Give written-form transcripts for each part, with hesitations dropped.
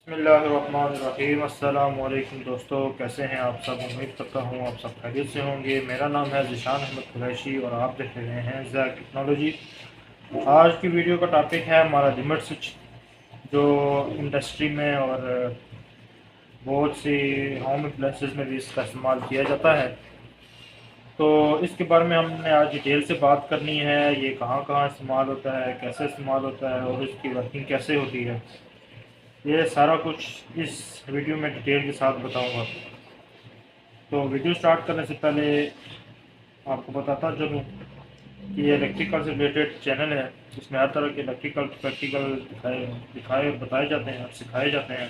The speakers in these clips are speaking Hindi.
बिस्मिल्लाहिर्रहमानिर्रहीम। अस्सलाम वालेकुम दोस्तों, कैसे हैं आप सब। उम्मीद करता हूँ आप सब खैरियत से होंगे। मेरा नाम है ज़ीशान अहमद कुरैशी और आप देख रहे हैं ज़ैक टेक्नोलॉजी। आज की वीडियो का टॉपिक है हमारा लिमिट स्विच, जो इंडस्ट्री में और बहुत सी होम अप्लाइंसेस में भी इसका इस्तेमाल किया जाता है। तो इसके बारे में हमने आज डिटेल से बात करनी है। ये कहाँ कहाँ इस्तेमाल होता है, कैसे इस्तेमाल होता है और इसकी वर्किंग कैसे होती है, ये सारा कुछ इस वीडियो में डिटेल के साथ बताऊंगा। तो वीडियो स्टार्ट करने से पहले आपको बताता चलूँ कि ये इलेक्ट्रिकल से रिलेटेड चैनल है, जिसमें हर तरह के इलेक्ट्रिकल प्रैक्टिकल दिखाए बताए जाते हैं और सिखाए जाते हैं।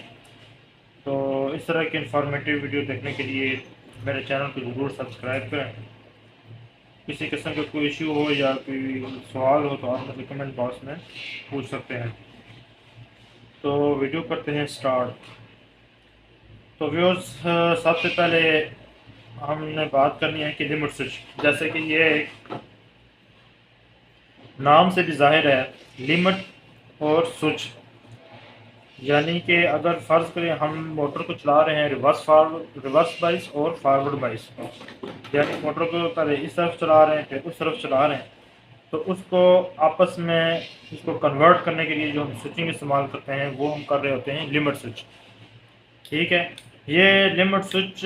तो इस तरह के इंफॉर्मेटिव वीडियो देखने के लिए मेरे चैनल को ज़रूर सब्सक्राइब करें। किसी किस्म का कोई इशू हो या कोई सवाल हो तो आप मुझे कमेंट बॉक्स में पूछ सकते हैं। तो वीडियो करते हैं स्टार्ट। तो व्यूअर्स, सबसे पहले हमने बात करनी है कि लिमिट स्विच, जैसे कि ये एक नाम से भी जाहिर है, लिमिट और स्विच। यानी कि अगर फ़र्ज़ करें हम मोटर को चला रहे हैं रिवर्स बाइस और फॉरवर्ड बाइस, यानी मोटर को पहले इस तरफ चला रहे हैं फिर उस तरफ चला रहे हैं, तो उसको आपस में इसको कन्वर्ट करने के लिए जो हम स्विचिंग इस्तेमाल करते हैं वो हम कर रहे होते हैं लिमिट स्विच। ठीक है, ये लिमिट स्विच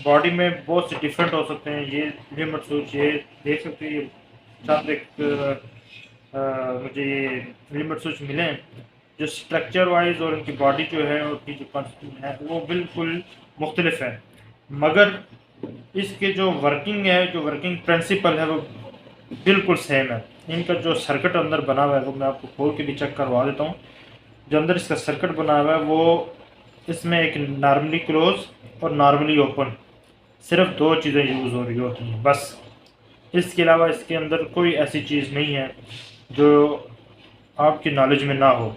बॉडी में बहुत से डिफरेंट हो सकते हैं। ये लिमिट स्विच, ये देख सकते हैं, ये चंद एक मुझे ये लिमिट स्विच मिले हैं जो स्ट्रक्चर वाइज और उनकी बॉडी जो है उनकी जो कंस्ट्रक्शन है वो बिल्कुल मुख्तलिफ है, मगर इसके जो वर्किंग है, जो वर्किंग प्रिंसिपल है वो बिल्कुल सेम है। इनका जो सर्किट अंदर बना हुआ है वो मैं आपको खोल के भी चेक करवा देता हूँ। जो अंदर इसका सर्किट बना हुआ है वो, इसमें एक नॉर्मली क्लोज और नॉर्मली ओपन, सिर्फ दो चीज़ें यूज़ हो रही होती हैं बस। इसके अलावा इसके अंदर कोई ऐसी चीज़ नहीं है जो आपकी नॉलेज में ना हो।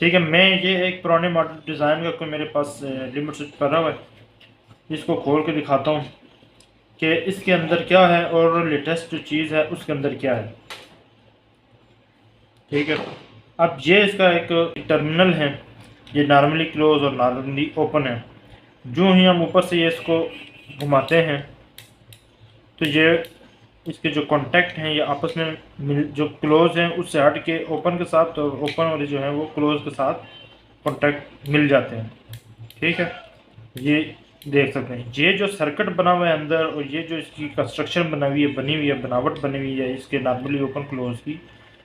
ठीक है, मैं ये एक पुराने मॉडल डिज़ाइन का कोई मेरे पास लिमिट स्विच पड़ा हुआ है, इसको खोल के दिखाता हूँ कि इसके अंदर क्या है और लेटेस्ट जो चीज़ है उसके अंदर क्या है। ठीक है, अब ये इसका एक टर्मिनल है, ये नॉर्मली क्लोज और नॉर्मली ओपन है। जो ही हम ऊपर से ये इसको घुमाते हैं तो ये इसके जो कॉन्टैक्ट हैं ये आपस में जो क्लोज हैं उससे हट के ओपन के साथ, तो ओपन वाले जो हैं वो क्लोज के साथ कॉन्टैक्ट मिल जाते हैं। ठीक है, ये देख सकते हैं ये जो सर्किट बना हुआ है अंदर और ये जो इसकी कंस्ट्रक्शन बनी हुई है बनावट बनी हुई है इसके नॉर्मली ओपन क्लोज की,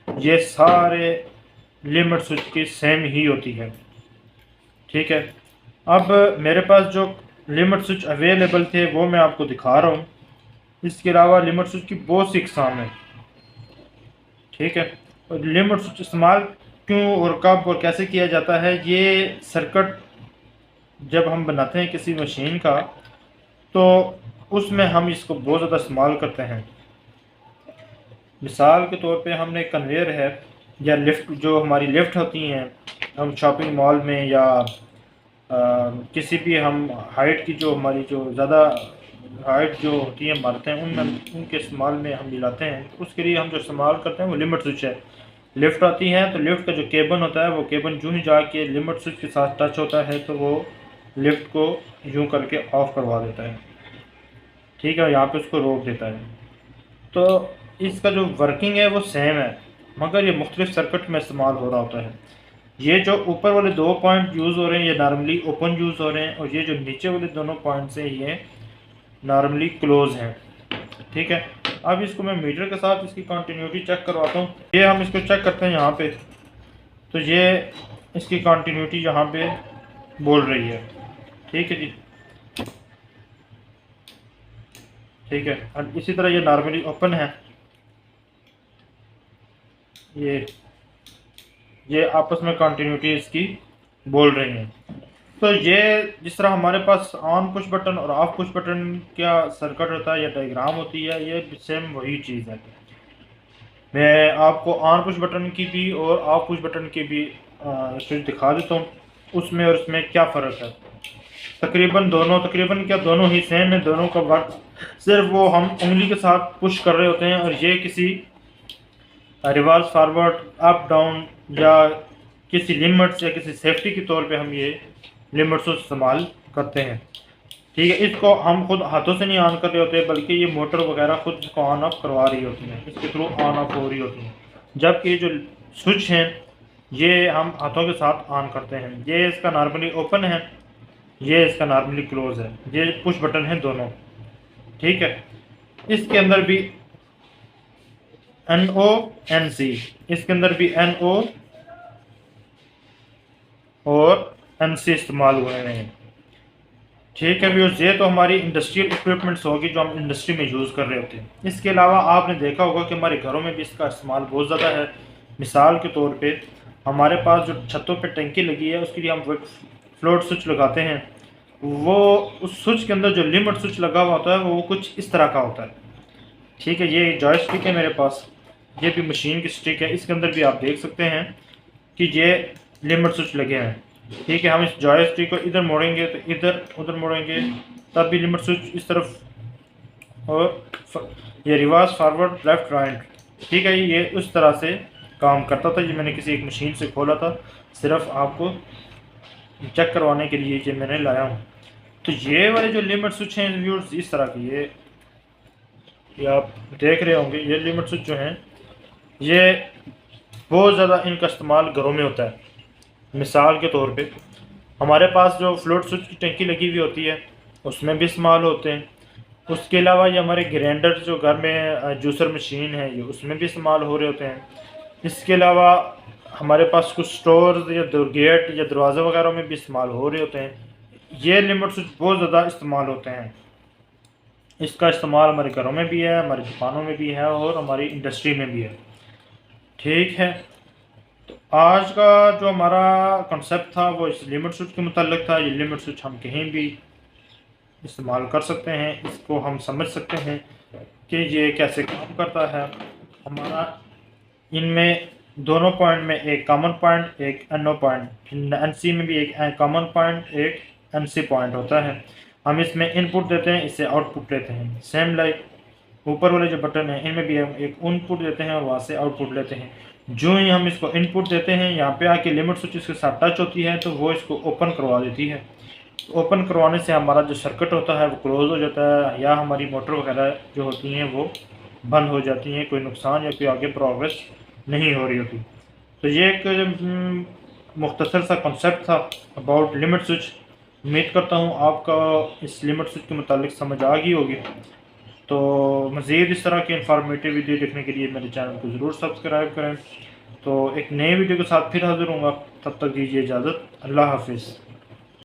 ये सारे लिमिट स्विच की सेम ही होती है। ठीक है, अब मेरे पास जो लिमिट स्विच अवेलेबल थे वो मैं आपको दिखा रहा हूँ। इसके अलावा लिमिट स्विच की बहुत सी इकसाम है। ठीक है, और लिमिट स्विच इस्तेमाल क्यों और कब और कैसे किया जाता है, ये सर्किट जब हम बनाते हैं किसी मशीन का तो उसमें हम इसको बहुत ज़्यादा इस्तेमाल करते हैं। मिसाल के तौर पे हमने कन्वेयर है या लिफ्ट, जो हमारी लिफ्ट होती हैं, हम शॉपिंग मॉल में या किसी भी हम हाइट की जो हमारी जो ज़्यादा हाइट जो होती है इमारतें उनमें उनके इस्तेमाल में हम मिलाते हैं, उसके लिए हम जो इस्तेमाल करते हैं वो लिमिट स्विच है। लिफ्ट आती है तो लिफ्ट का जो केबन होता है वो केबन जो ही जाके लिमिट स्विच के साथ टच होता है तो वो लिफ्ट को यूँ करके ऑफ करवा देता है। ठीक है, यहाँ पे उसको रोक देता है। तो इसका जो वर्किंग है वो सेम है, मगर ये मुख्तलिफ सर्किट में इस्तेमाल हो रहा होता है। ये जो ऊपर वाले दो पॉइंट यूज़ हो रहे हैं ये नॉर्मली ओपन यूज़ हो रहे हैं, और ये जो नीचे वाले दोनों पॉइंट्स हैं ये नॉर्मली क्लोज हैं। ठीक है, अब इसको मैं मीटर के साथ इसकी कंटिन्यूटी चेक करवाता हूँ। ये हम इसको चेक करते हैं यहाँ पे, तो ये इसकी कंटिन्यूटी यहाँ पे बोल रही है। ठीक है जी, ठीक है, और इसी तरह ये नॉर्मली ओपन है, ये आपस में कंटिन्यूटी इसकी बोल रही हैं। तो ये जिस तरह हमारे पास ऑन पुश बटन और ऑफ पुश बटन का सर्किट होता है या डायग्राम होती है, ये सेम वही चीज़ है। मैं आपको ऑन पुश बटन की भी और ऑफ पुश बटन की भी स्विच दिखा देता हूँ, उसमें और उसमें क्या फ़र्क है। तकरीबन क्या दोनों ही सेम है। दोनों का वर्क सिर्फ वो हम उंगली के साथ पुश कर रहे होते हैं, और ये किसी रिवर्स फॉरवर्ड अप डाउन या किसी लिमिट्स या किसी सेफ्टी के तौर पे हम ये लिमिट्स को इस्तेमाल करते हैं। ठीक है, इसको हम खुद हाथों से नहीं ऑन कर रहे होते, बल्कि ये मोटर वगैरह खुद इसको ऑन ऑफ करवा रही होती हैं, इसके थ्रू ऑन ऑफ हो रही होती हैं। जबकि जो स्विच हैं ये हम हाथों के साथ ऑन करते हैं। ये इसका नॉर्मली ओपन है, ये इसका नॉर्मली क्लोज है, ये पुश बटन है दोनों। ठीक है, इसके अंदर भी NO NC, इसके अंदर भी NO और NC इस्तेमाल हुए हैं। ठीक है व्यूअर्स, ये तो हमारी इंडस्ट्रियल इक्विपमेंट्स होगी जो हम इंडस्ट्री में यूज़ कर रहे होते हैं। इसके अलावा आपने देखा होगा कि हमारे घरों में भी इसका इस्तेमाल बहुत ज़्यादा है। मिसाल के तौर पे हमारे पास जो छतों पे टंकी लगी है उसके लिए हम फ्लोट स्विच लगाते हैं। वो उस स्विच के अंदर जो लिमिट स्विच लगा हुआ होता है वो कुछ इस तरह का होता है। ठीक है, ये जॉयस्टिक है मेरे पास, ये भी मशीन की स्टिक है, इसके अंदर भी आप देख सकते हैं कि ये लिमिट स्विच लगे हैं। ठीक है, हम इस जॉयस्टिक को इधर मोड़ेंगे तो इधर, उधर मोड़ेंगे तब भी लिमिट स्विच इस तरफ, और ये रिवर्स फॉरवर्ड लेफ्ट राइट। ठीक है, ये उस तरह से काम करता था। ये मैंने किसी एक मशीन से खोला था, सिर्फ आपको चेक करवाने के लिए ये मैंने लाया हूँ। तो ये वाले जो लिमिट स्विच हैं व्यूअर्स इस तरह की, ये आप देख रहे होंगे, ये लिमिट स्विच जो हैं ये बहुत ज़्यादा इनका इस्तेमाल घरों में होता है। मिसाल के तौर पे हमारे पास जो फ्लोट स्विच की टंकी लगी हुई होती है उसमें भी इस्तेमाल होते हैं। उसके अलावा ये हमारे ग्राइंडर जो घर में जूसर मशीन है ये उसमें भी इस्तेमाल हो रहे होते हैं। इसके अलावा हमारे पास कुछ स्टोर या गेट या दरवाज़े वगैरह में भी इस्तेमाल हो रहे होते हैं। ये लिमिट स्विच बहुत ज़्यादा इस्तेमाल होते हैं। इसका इस्तेमाल हमारे घरों में भी है, हमारी दुकानों में भी है और हमारी इंडस्ट्री में भी है। ठीक है, तो आज का जो हमारा कॉन्सेप्ट था वो इस लिमिट स्विच के मुताल्लिक था। ये लिमिट स्विच हम कहीं भी इस्तेमाल कर सकते हैं, इसको हम समझ सकते हैं कि ये कैसे काम करता है। हमारा इनमें दोनों पॉइंट में एक कॉमन पॉइंट, एक NO पॉइंट, NC में भी एक कॉमन पॉइंट, एक NC पॉइंट होता है। हम इसमें इनपुट देते हैं, इससे आउटपुट लेते हैं। सेम लाइक ऊपर वाले जो बटन हैं इनमें भी हम एक इनपुट देते हैं और वहाँ से आउटपुट लेते हैं। जो ही हम इसको इनपुट देते हैं यहाँ पे आके लिमिट स्विच इसके साथ टच होती है तो वो इसको ओपन करवा देती है। ओपन करवाने से हमारा जो सर्किट होता है वो क्लोज हो जाता है, या हमारी मोटर वगैरह जो होती हैं वो बंद हो जाती हैं, कोई नुकसान या कोई आगे प्रोग्रेस नहीं हो रही होती। तो ये एक मुख्तसर सा कॉन्सेप्ट था अबाउट लिमिट स्विच। उम्मीद करता हूँ आपका इस लिमिट स्विच के मुतालिक समझ आ गई होगी। तो मज़ीद इस तरह की इंफॉर्मेटिव वीडियो देखने के लिए मेरे चैनल को ज़रूर सब्सक्राइब करें। तो एक नए वीडियो के साथ फिर हाज़िर होऊंगा, तब तक दीजिए इजाज़त। अल्लाह हाफिज़।